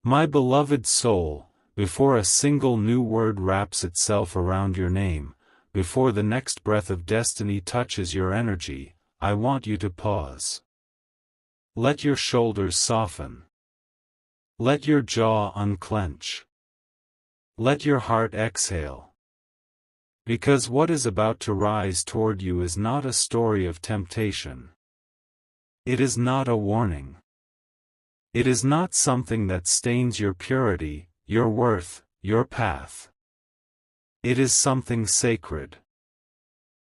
My beloved soul, before a single new word wraps itself around your name, before the next breath of destiny touches your energy, I want you to pause. Let your shoulders soften. Let your jaw unclench. Let your heart exhale. Because what is about to rise toward you is not a story of temptation. It is not a warning. It is not something that stains your purity, your worth, your path. It is something sacred.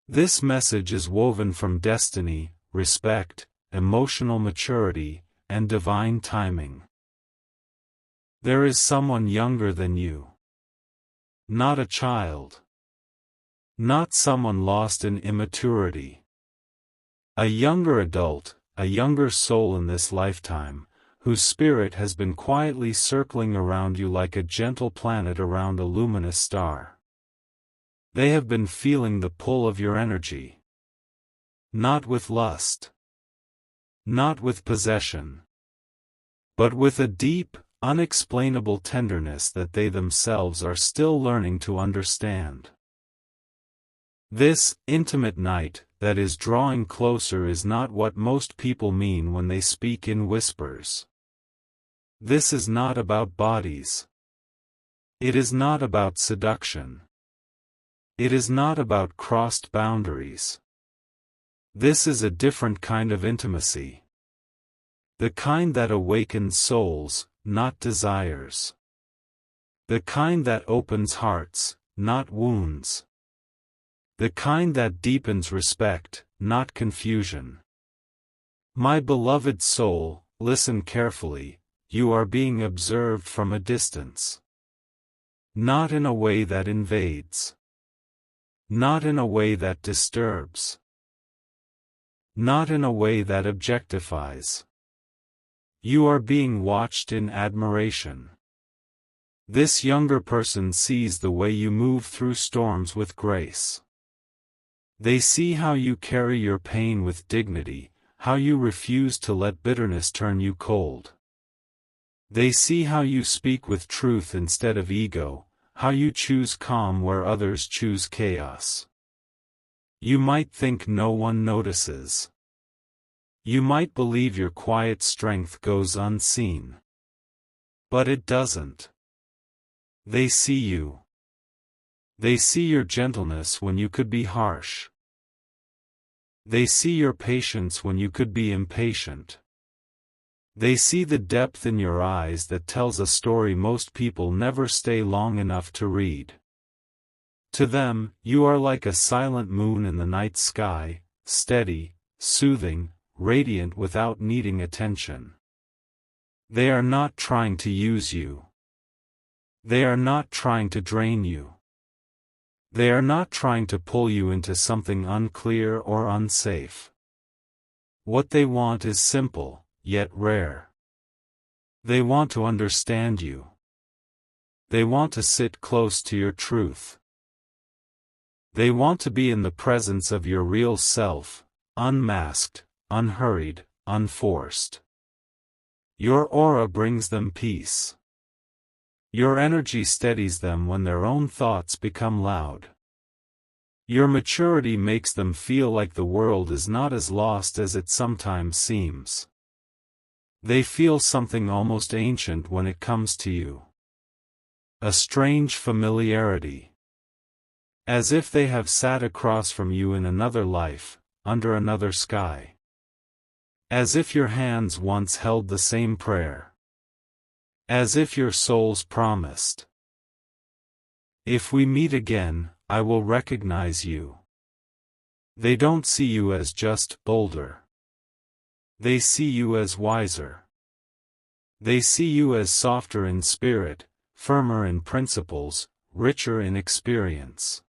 This message is woven from destiny, respect, emotional maturity, and divine timing. There is someone younger than you. Not a child. Not someone lost in immaturity. A younger adult, a younger soul in this lifetime, whose spirit has been quietly circling around you like a gentle planet around a luminous star. They have been feeling the pull of your energy. Not with lust. Not with possession. But with a deep, unexplainable tenderness that they themselves are still learning to understand. This intimate night that is drawing closer is not what most people mean when they speak in whispers. This is not about bodies. It is not about seduction. It is not about crossed boundaries. This is a different kind of intimacy. The kind that awakens souls, not desires. The kind that opens hearts, not wounds. The kind that deepens respect, not confusion. My beloved soul, listen carefully, you are being observed from a distance. Not in a way that invades. Not in a way that disturbs. Not in a way that objectifies. You are being watched in admiration. This younger person sees the way you move through storms with grace. They see how you carry your pain with dignity, how you refuse to let bitterness turn you cold. They see how you speak with truth instead of ego, how you choose calm where others choose chaos. You might think no one notices. You might believe your quiet strength goes unseen. But it doesn't. They see you. They see your gentleness when you could be harsh. They see your patience when you could be impatient. They see the depth in your eyes that tells a story most people never stay long enough to read. To them, you are like a silent moon in the night sky, steady, soothing, radiant without needing attention. They are not trying to use you. They are not trying to drain you. They are not trying to pull you into something unclear or unsafe. What they want is simple, yet rare. They want to understand you. They want to sit close to your truth. They want to be in the presence of your real self, unmasked, unhurried, unforced. Your aura brings them peace. Your energy steadies them when their own thoughts become loud. Your maturity makes them feel like the world is not as lost as it sometimes seems. They feel something almost ancient when it comes to you. A strange familiarity. As if they have sat across from you in another life, under another sky. As if your hands once held the same prayer. As if your souls promised. If we meet again, I will recognize you. They don't see you as just older. They see you as wiser. They see you as softer in spirit, firmer in principles, richer in experience.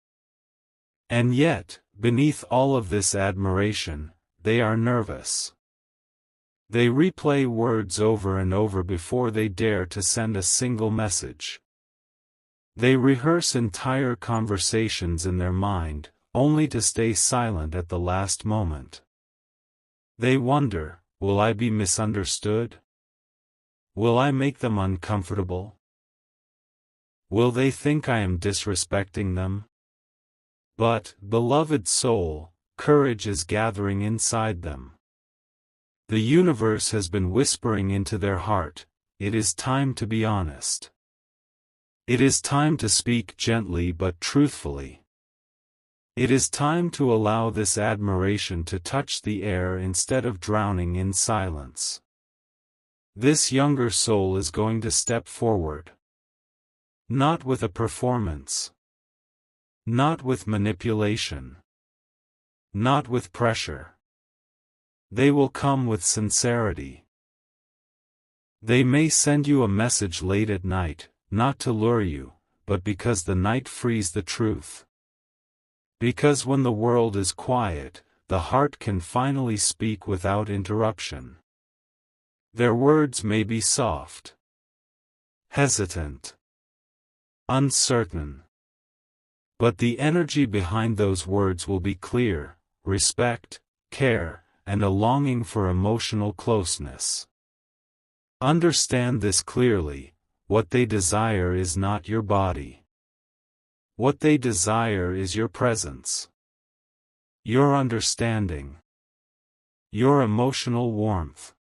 And yet, beneath all of this admiration, they are nervous. They replay words over and over before they dare to send a single message. They rehearse entire conversations in their mind, only to stay silent at the last moment. They wonder, will I be misunderstood? Will I make them uncomfortable? Will they think I am disrespecting them? But, beloved soul, courage is gathering inside them. The universe has been whispering into their heart, it is time to be honest. It is time to speak gently but truthfully. It is time to allow this admiration to touch the air instead of drowning in silence. This younger soul is going to step forward. Not with a performance. Not with manipulation. Not with pressure. They will come with sincerity. They may send you a message late at night, not to lure you, but because the night frees the truth. Because when the world is quiet, the heart can finally speak without interruption. Their words may be soft, hesitant, uncertain. But the energy behind those words will be clear: respect, care, and a longing for emotional closeness. Understand this clearly: what they desire is not your body. What they desire is your presence, your understanding, your emotional warmth.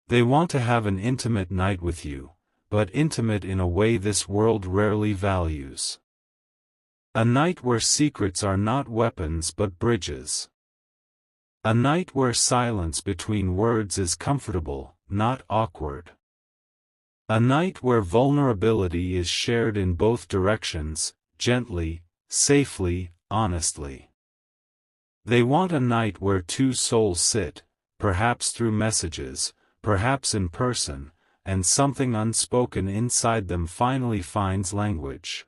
They want to have an intimate night with you, but intimate in a way this world rarely values. A night where secrets are not weapons but bridges. A night where silence between words is comfortable, not awkward. A night where vulnerability is shared in both directions, gently, safely, honestly. They want a night where two souls sit, perhaps through messages, perhaps in person, and something unspoken inside them finally finds language.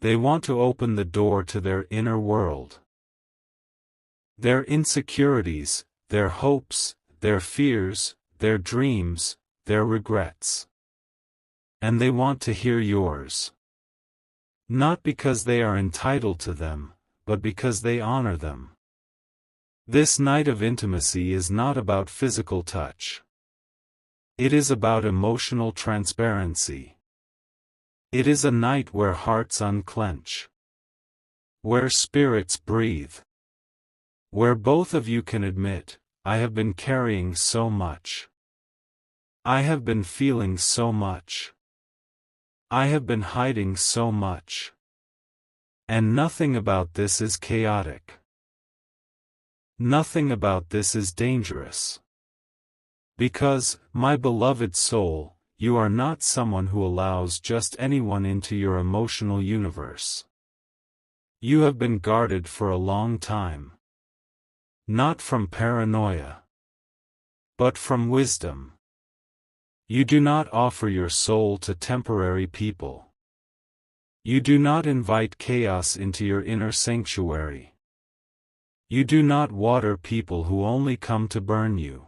They want to open the door to their inner world. Their insecurities, their hopes, their fears, their dreams, their regrets. And they want to hear yours. Not because they are entitled to them, but because they honor them. This night of intimacy is not about physical touch. It is about emotional transparency. It is a night where hearts unclench, where spirits breathe, where both of you can admit, I have been carrying so much. I have been feeling so much. I have been hiding so much. And nothing about this is chaotic. Nothing about this is dangerous. Because, my beloved soul, you are not someone who allows just anyone into your emotional universe. You have been guarded for a long time. Not from paranoia, but from wisdom. You do not offer your soul to temporary people. You do not invite chaos into your inner sanctuary. You do not water people who only come to burn you.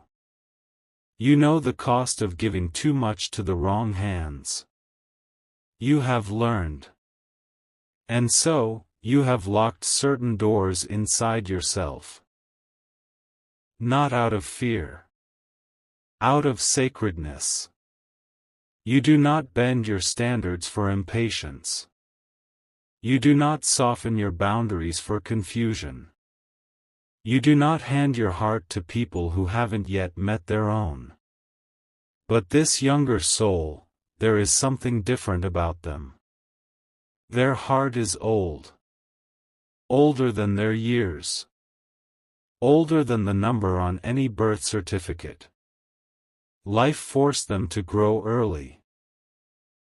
You know the cost of giving too much to the wrong hands. You have learned. And so, you have locked certain doors inside yourself. Not out of fear. Out of sacredness. You do not bend your standards for impatience. You do not soften your boundaries for confusion. You do not hand your heart to people who haven't yet met their own. But this younger soul, there is something different about them. Their heart is old. Older than their years. Older than the number on any birth certificate. Life forced them to grow early.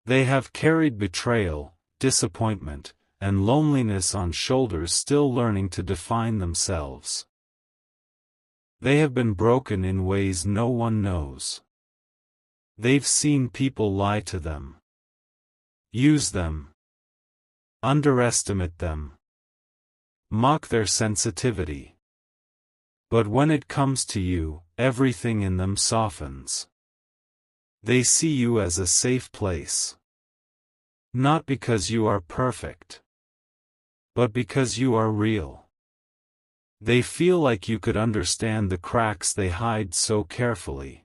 They have carried betrayal, disappointment, and loneliness on shoulders, still learning to define themselves. They have been broken in ways no one knows. They've seen people lie to them, use them, underestimate them, mock their sensitivity. But when it comes to you, everything in them softens. They see you as a safe place. Not because you are perfect, but because you are real. They feel like you could understand the cracks they hide so carefully.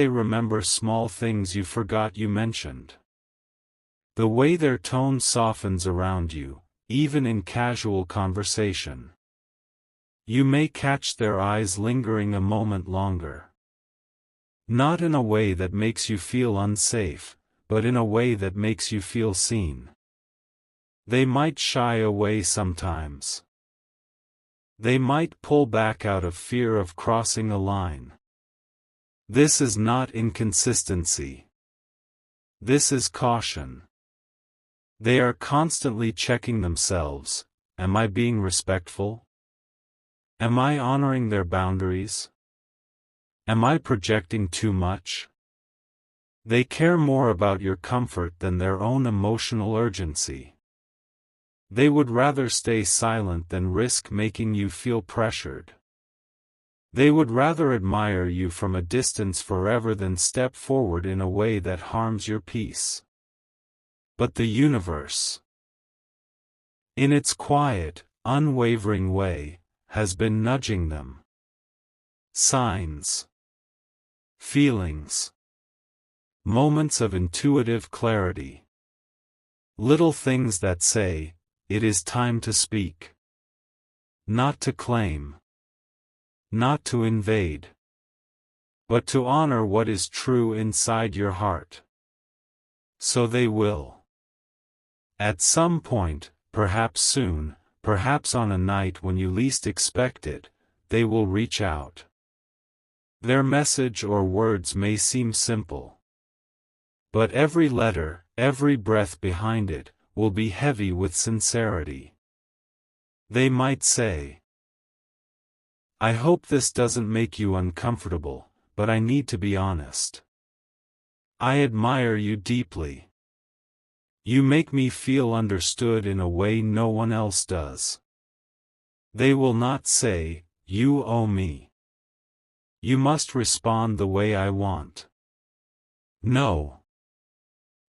they remember small things you forgot you mentioned. The way their tone softens around you, even in casual conversation. You may catch their eyes lingering a moment longer. Not in a way that makes you feel unsafe, but in a way that makes you feel seen. They might shy away sometimes. They might pull back out of fear of crossing a line. This is not inconsistency. This is caution. They are constantly checking themselves. Am I being respectful? Am I honoring their boundaries? Am I projecting too much? They care more about your comfort than their own emotional urgency. They would rather stay silent than risk making you feel pressured. They would rather admire you from a distance forever than step forward in a way that harms your peace. But the universe, in its quiet, unwavering way, has been nudging them. Signs, feelings, moments of intuitive clarity. Little things that say, it is time to speak. Not to claim. Not to invade. But to honor what is true inside your heart. So they will. At some point, perhaps soon, perhaps on a night when you least expect it, they will reach out. Their message or words may seem simple. But every letter, every breath behind it, will be heavy with sincerity. They might say, I hope this doesn't make you uncomfortable, but I need to be honest. I admire you deeply. You make me feel understood in a way no one else does. They will not say, you owe me. You must respond the way I want. No.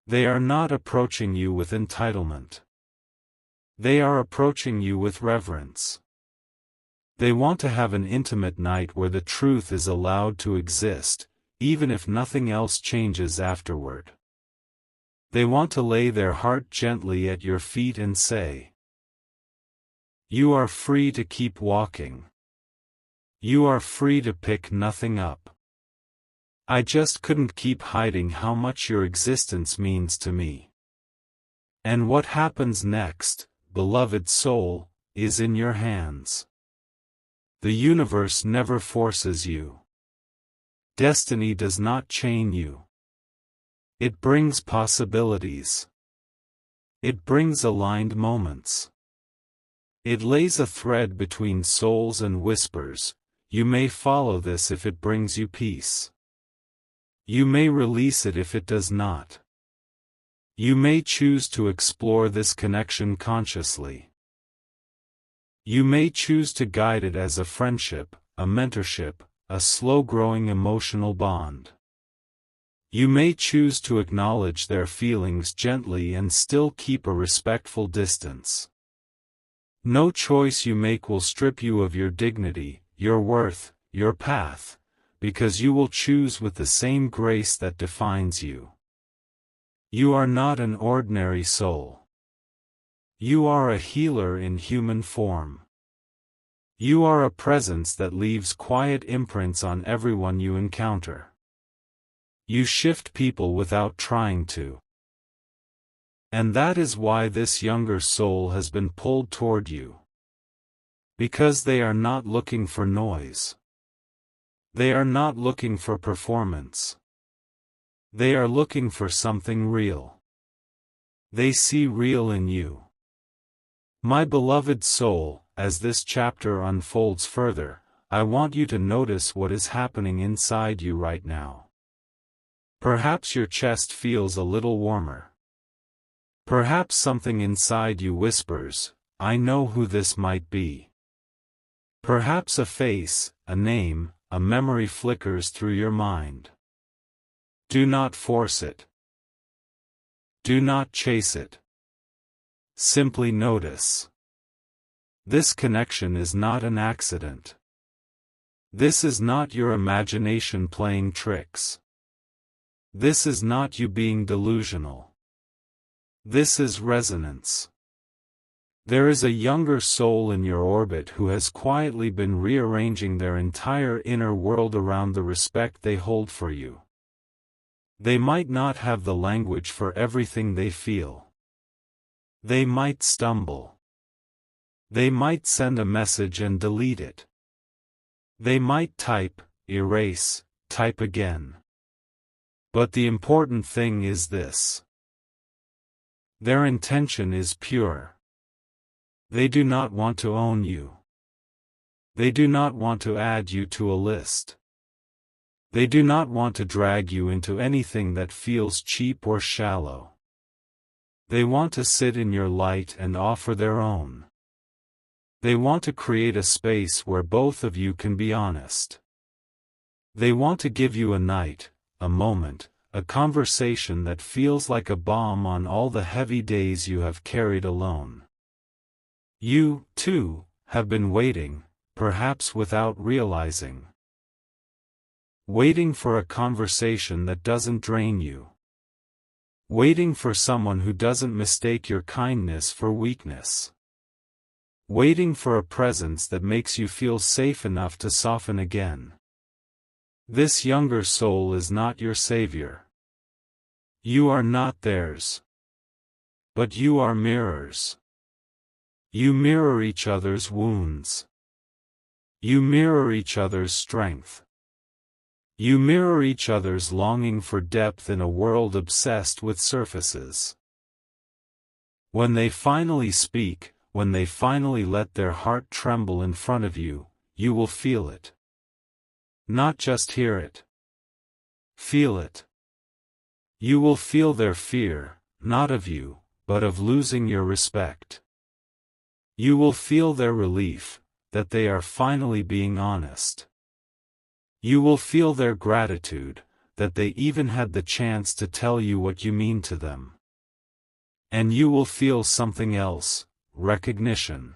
They are not approaching you with entitlement. They are approaching you with reverence. They want to have an intimate night where the truth is allowed to exist, even if nothing else changes afterward. They want to lay their heart gently at your feet and say, you are free to keep walking. You are free to pick nothing up. I just couldn't keep hiding how much your existence means to me. And what happens next, beloved soul, is in your hands. The universe never forces you. Destiny does not chain you. It brings possibilities. It brings aligned moments. It lays a thread between souls and whispers. You may follow this if it brings you peace. You may release it if it does not. You may choose to explore this connection consciously. You may choose to guide it as a friendship, a mentorship, a slow-growing emotional bond. You may choose to acknowledge their feelings gently and still keep a respectful distance. No choice you make will strip you of your dignity, your worth, your path, because you will choose with the same grace that defines you. You are not an ordinary soul. You are a healer in human form. You are a presence that leaves quiet imprints on everyone you encounter. You shift people without trying to. And that is why this younger soul has been pulled toward you. Because they are not looking for noise. They are not looking for performance. They are looking for something real. They see real in you. My beloved soul, as this chapter unfolds further, I want you to notice what is happening inside you right now. Perhaps your chest feels a little warmer. Perhaps something inside you whispers, I know who this might be. Perhaps a face, a name, a memory flickers through your mind. Do not force it. Do not chase it. Simply notice. This connection is not an accident. This is not your imagination playing tricks. This is not you being delusional. This is resonance. There is a younger soul in your orbit who has quietly been rearranging their entire inner world around the respect they hold for you. They might not have the language for everything they feel. They might stumble. They might send a message and delete it. They might type, erase, type again. But the important thing is this. Their intention is pure. They do not want to own you. They do not want to add you to a list. They do not want to drag you into anything that feels cheap or shallow. They want to sit in your light and offer their own. They want to create a space where both of you can be honest. They want to give you a night, a moment, a conversation that feels like a balm on all the heavy days you have carried alone. You, too, have been waiting, perhaps without realizing. Waiting for a conversation that doesn't drain you. Waiting for someone who doesn't mistake your kindness for weakness. Waiting for a presence that makes you feel safe enough to soften again. This younger soul is not your savior. You are not theirs. But you are mirrors. You mirror each other's wounds. You mirror each other's strength. You mirror each other's longing for depth in a world obsessed with surfaces. When they finally speak, when they finally let their heart tremble in front of you, you will feel it. Not just hear it. Feel it. You will feel their fear, not of you, but of losing your respect. You will feel their relief, that they are finally being honest. You will feel their gratitude, that they even had the chance to tell you what you mean to them. And you will feel something else, recognition.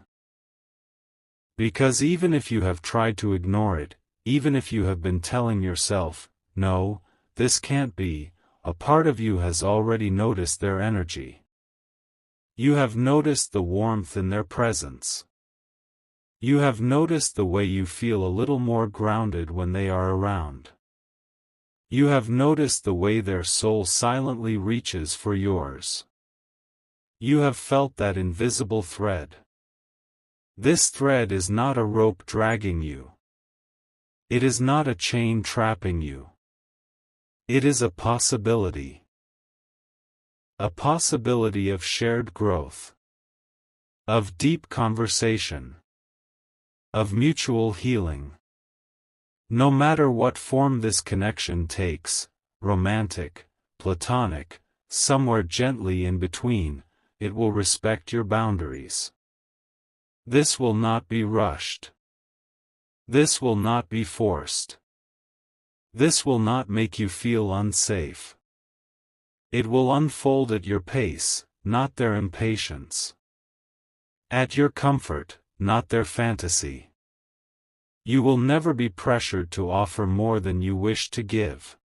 Because even if you have tried to ignore it, even if you have been telling yourself, no, this can't be, a part of you has already noticed their energy. You have noticed the warmth in their presence. You have noticed the way you feel a little more grounded when they are around. You have noticed the way their soul silently reaches for yours. You have felt that invisible thread. This thread is not a rope dragging you. It is not a chain trapping you. It is a possibility. A possibility of shared growth. Of deep conversation. Of mutual healing. No matter what form this connection takes, romantic, platonic, somewhere gently in between, it will respect your boundaries. This will not be rushed. This will not be forced. This will not make you feel unsafe. It will unfold at your pace, not their impatience. At your comfort, not their fantasy. You will never be pressured to offer more than you wish to give.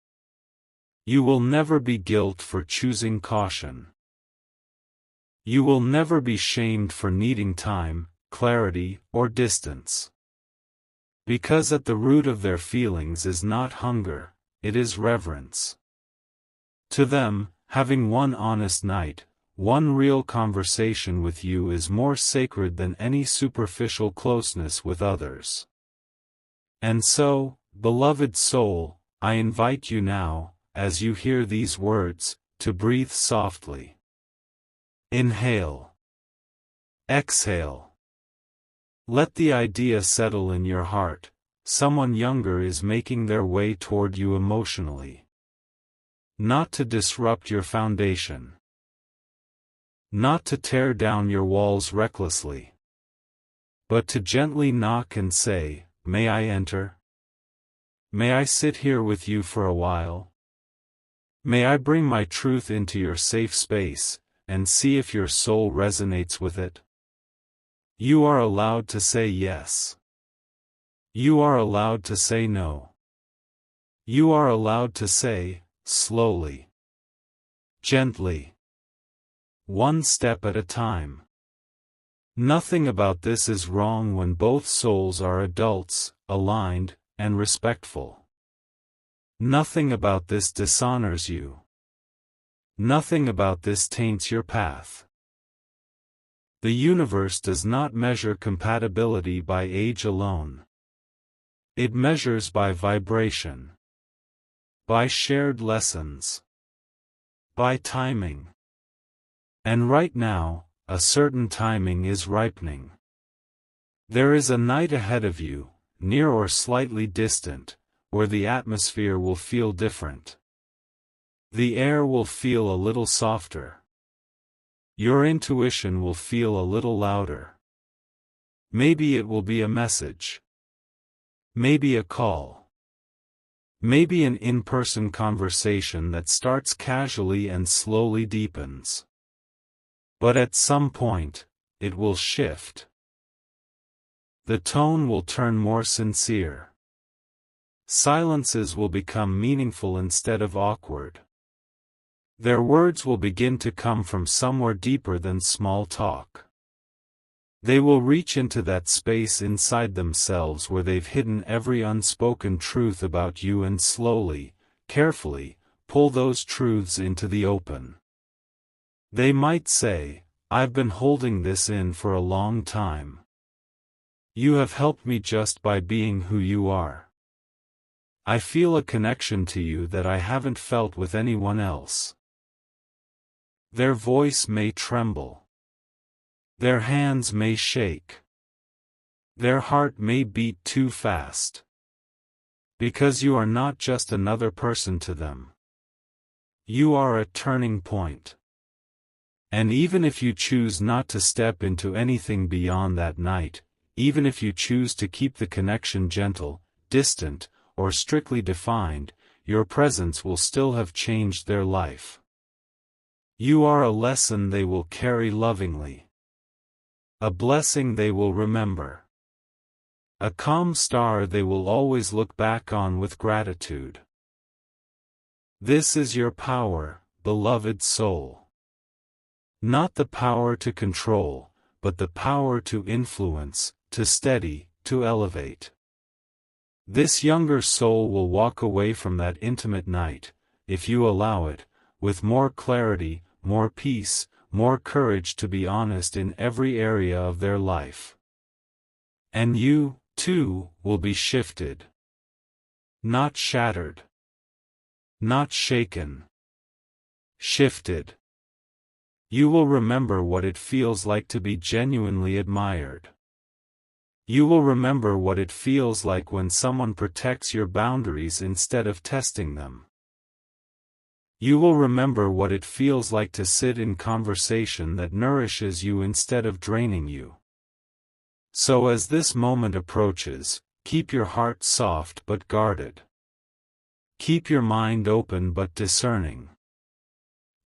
You will never be guilt for choosing caution. You will never be shamed for needing time, clarity, or distance. Because at the root of their feelings is not hunger, it is reverence. To them, having one honest night, one real conversation with you is more sacred than any superficial closeness with others. And so, beloved soul, I invite you now, as you hear these words, to breathe softly. Inhale. Exhale. Let the idea settle in your heart, someone younger is making their way toward you emotionally. Not to disrupt your foundation. Not to tear down your walls recklessly. But to gently knock and say, "May I enter? May I sit here with you for a while? May I bring my truth into your safe space, and see if your soul resonates with it?" You are allowed to say yes. You are allowed to say no. You are allowed to say, slowly, gently, one step at a time. Nothing about this is wrong when both souls are adults, aligned, and respectful. Nothing about this dishonors you. Nothing about this taints your path. The universe does not measure compatibility by age alone. It measures by vibration, by shared lessons, by timing. And right now, a certain timing is ripening. There is a night ahead of you, near or slightly distant, where the atmosphere will feel different. The air will feel a little softer. Your intuition will feel a little louder. Maybe it will be a message. Maybe a call. Maybe an in-person conversation that starts casually and slowly deepens. But at some point, it will shift. The tone will turn more sincere. Silences will become meaningful instead of awkward. Their words will begin to come from somewhere deeper than small talk. They will reach into that space inside themselves where they've hidden every unspoken truth about you and slowly, carefully, pull those truths into the open. They might say, "I've been holding this in for a long time. You have helped me just by being who you are. I feel a connection to you that I haven't felt with anyone else." Their voice may tremble. Their hands may shake. Their heart may beat too fast. Because you are not just another person to them. You are a turning point. And even if you choose not to step into anything beyond that night, even if you choose to keep the connection gentle, distant, or strictly defined, your presence will still have changed their life. You are a lesson they will carry lovingly. A blessing they will remember. A calm star they will always look back on with gratitude. This is your power, beloved soul. Not the power to control, but the power to influence, to steady, to elevate. This younger soul will walk away from that intimate night, if you allow it, with more clarity, more peace, more courage to be honest in every area of their life. And you, too, will be shifted. Not shattered. Not shaken. Shifted. You will remember what it feels like to be genuinely admired. You will remember what it feels like when someone protects your boundaries instead of testing them. You will remember what it feels like to sit in conversation that nourishes you instead of draining you. So as this moment approaches, keep your heart soft but guarded. Keep your mind open but discerning.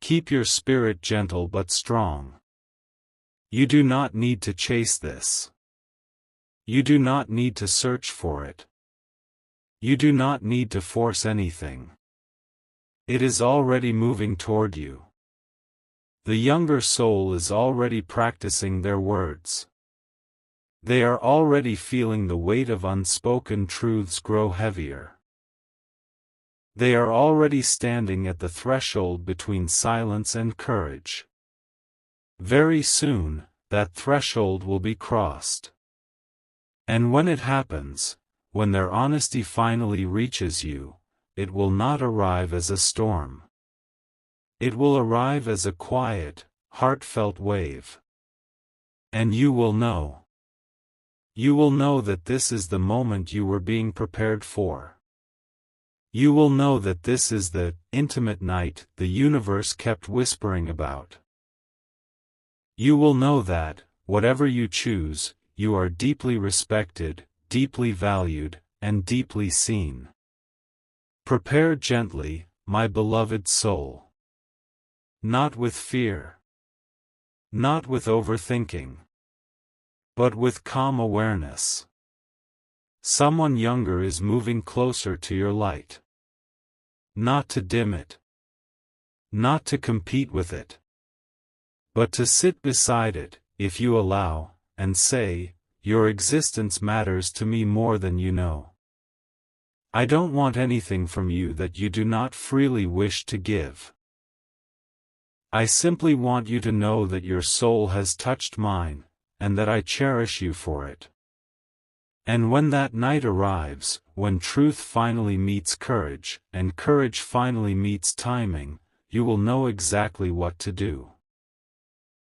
Keep your spirit gentle but strong. You do not need to chase this. You do not need to search for it. You do not need to force anything. It is already moving toward you. The younger soul is already practicing their words. They are already feeling the weight of unspoken truths grow heavier. They are already standing at the threshold between silence and courage. Very soon, that threshold will be crossed. And when it happens, when their honesty finally reaches you, it will not arrive as a storm. It will arrive as a quiet, heartfelt wave. And you will know. You will know that this is the moment you were being prepared for. You will know that this is the intimate night the universe kept whispering about. You will know that, whatever you choose, you are deeply respected, deeply valued, and deeply seen. Prepare gently, my beloved soul. Not with fear. Not with overthinking. But with calm awareness. Someone younger is moving closer to your light. Not to dim it. Not to compete with it. but to sit beside it, if you allow, and say, your existence matters to me more than you know. I don't want anything from you that you do not freely wish to give. I simply want you to know that your soul has touched mine, and that I cherish you for it. And when that night arrives, when truth finally meets courage, and courage finally meets timing, you will know exactly what to do.